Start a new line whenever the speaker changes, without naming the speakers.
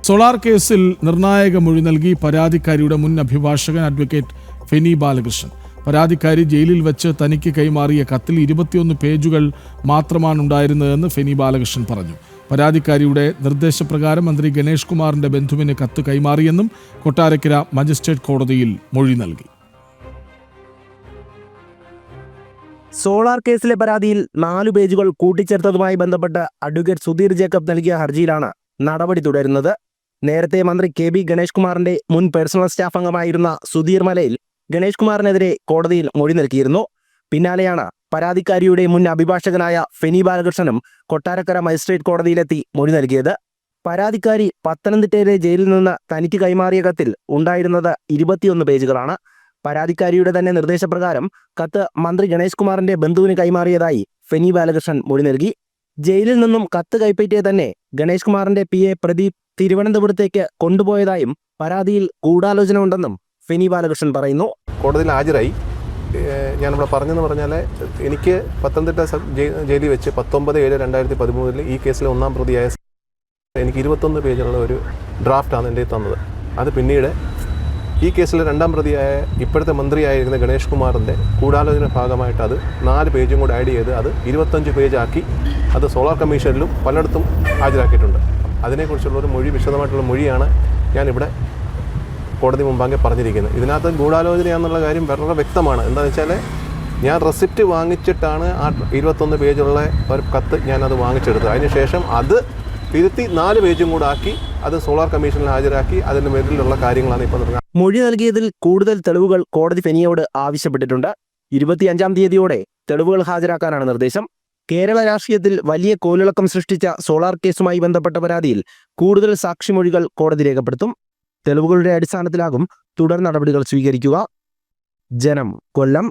Solar കേസിൽ നിർണായക മൊഴി നൽകി പരാതിക്കാരിയുടെ മുൻ അഭിഭാഷകൻ അഡ്വക്കേറ്റ് ഫെനി ബാലകൃഷ്ണൻ. പരാതിക്കാരി ജയിലിൽ വെച്ച് തനിക്ക് കൈമാറിയ കത്തിൽ 21 പേജുകൾ മാത്രമാണ് ഉണ്ടായിരുന്നതെന്ന് ഫെനി ബാലകൃഷ്ണൻ പറഞ്ഞു. പരാതിക്കാരിയുടെ നിർദ്ദേശപ്രകാരം മന്ത്രി ഗണേഷ് കുമാറിന്റെ ബന്ധുവിന് കത്ത് കൈമാറിയെന്നും കൊട്ടാരക്കര മജിസ്ട്രേറ്റ് കോടതിയിൽ മൊഴി നൽകി.
സോളാർ കേസിലെ പരാതിയിൽ 4 പേജുകൾ കൂട്ടിച്ചേർത്തതുമായി ബന്ധപ്പെട്ട് അഡ്വക്കേറ്റ് സുധീർ ജേക്കബ് നൽകിയ ഹർജിയിലാണ് നടപടി തുടരുന്നത്. നേരത്തെ മന്ത്രി കെ.ബി. ഗണേഷ് കുമാറിന്റെ മുൻ പേഴ്സണൽ സ്റ്റാഫ് അംഗമായിരുന്ന സുധീർ മലയിൽ ഗണേഷ് കുമാറിനെതിരെ കോടതിയിൽ മൊഴി നൽകിയിരുന്നു. പിന്നാലെയാണ് പരാതിക്കാരിയുടെ മുൻ അഭിഭാഷകനായ ഫെനി ബാലകൃഷ്ണനും കൊട്ടാരക്കര മജിസ്ട്രേറ്റ് കോടതിയിലെത്തി മൊഴി നൽകിയത്. പരാതിക്കാരി പത്തനംതിട്ടയിലെ ജയിലിൽ നിന്ന് തനിക്ക് കൈമാറിയ കത്തിൽ ഉണ്ടായിരുന്നത് 21 പേജുകളാണ്. പരാതിക്കാരിയുടെ തന്നെ നിർദ്ദേശപ്രകാരം കത്ത് മന്ത്രി ഗണേഷ് കുമാറിന്റെ ബന്ധുവിന് കൈമാറിയതായി ഫെനി ബാലകൃഷ്ണൻ മൊഴി നൽകി. ജയിലിൽ നിന്നും കത്ത് കൈപ്പറ്റിയ തന്നെ ഗണേഷ് കുമാറിന്റെ PA പ്രദീപ് തിരുവനന്തപുരത്തേക്ക് കൊണ്ടുപോയതായും പരാതിയിൽ ഗൂഢാലോചന ഉണ്ടെന്നും ഫെനി ബാലകൃഷ്ണൻ പറയുന്നു.
കോടതിയിൽ ഹാജരായി. ഞാനിവിടെ പറഞ്ഞെന്ന് പറഞ്ഞാൽ എനിക്ക് പത്തനംതിട്ട ജയിലിൽ വെച്ച് 19/7/2013 ഈ കേസിലെ 1-ാം പ്രതിയായ എനിക്ക് 21 പേജുള്ള ഒരു ഡ്രാഫ്റ്റാണ് എൻ്റെ തന്നത്. അത് പിന്നീട് ഈ കേസിലെ 2-ാം പ്രതിയായ ഇപ്പോഴത്തെ മന്ത്രിയായിരുന്ന ഗണേഷ് കുമാറിൻ്റെ ഗൂഢാലോചന ഭാഗമായിട്ട് അത് 4 പേജും കൂടെ ആഡ് ചെയ്ത് അത് 25 പേജാക്കി അത് സോളാർ കമ്മീഷനിലും പലയിടത്തും ഹാജരാക്കിയിട്ടുണ്ട്. അതിനെക്കുറിച്ചുള്ളൊരു മൊഴി, വിശദമായിട്ടുള്ള മൊഴിയാണ് ഞാനിവിടെ കോടതി മുമ്പാകെ പറഞ്ഞിരിക്കുന്നത്. ഇതിനകത്ത് ഗൂഢാലോചനയാണെന്നുള്ള കാര്യം വളരെ വ്യക്തമാണ്. എന്താണെന്ന് വെച്ചാൽ ഞാൻ റെസിപ്റ്റ് വാങ്ങിച്ചിട്ടാണ് ആ 21 പേജുള്ള ഒരു കത്ത് ഞാനത് വാങ്ങിച്ചെടുത്തത്. അതിനുശേഷം അത് തിരുത്തി 4 പേജും കൂടെ ആക്കി അത് സോളാർ കമ്മീഷനിൽ ഹാജരാക്കി അതിൻ്റെ മേലിലുള്ള കാര്യങ്ങളാണ് ഇപ്പോൾ നടക്കുന്നത്.
മൊഴി നൽകിയതിൽ കൂടുതൽ തെളിവുകൾ കോടതി ഫെനിയോട് ആവശ്യപ്പെട്ടിട്ടുണ്ട്. 25-ാം തീയതിയോടെ തെളിവുകൾ ഹാജരാക്കാനാണ് നിർദ്ദേശം. കേരള രാഷ്ട്രീയത്തിൽ വലിയ കോലിളക്കം സൃഷ്ടിച്ച സോളാർ കേസുമായി ബന്ധപ്പെട്ട പരാതിയിൽ കൂടുതൽ സാക്ഷിമൊഴികൾ കോടതി രേഖപ്പെടുത്തും. തെളിവുകളുടെ അടിസ്ഥാനത്തിലാകും തുടർ നടപടികൾ സ്വീകരിക്കുക. ജനം, കൊല്ലം.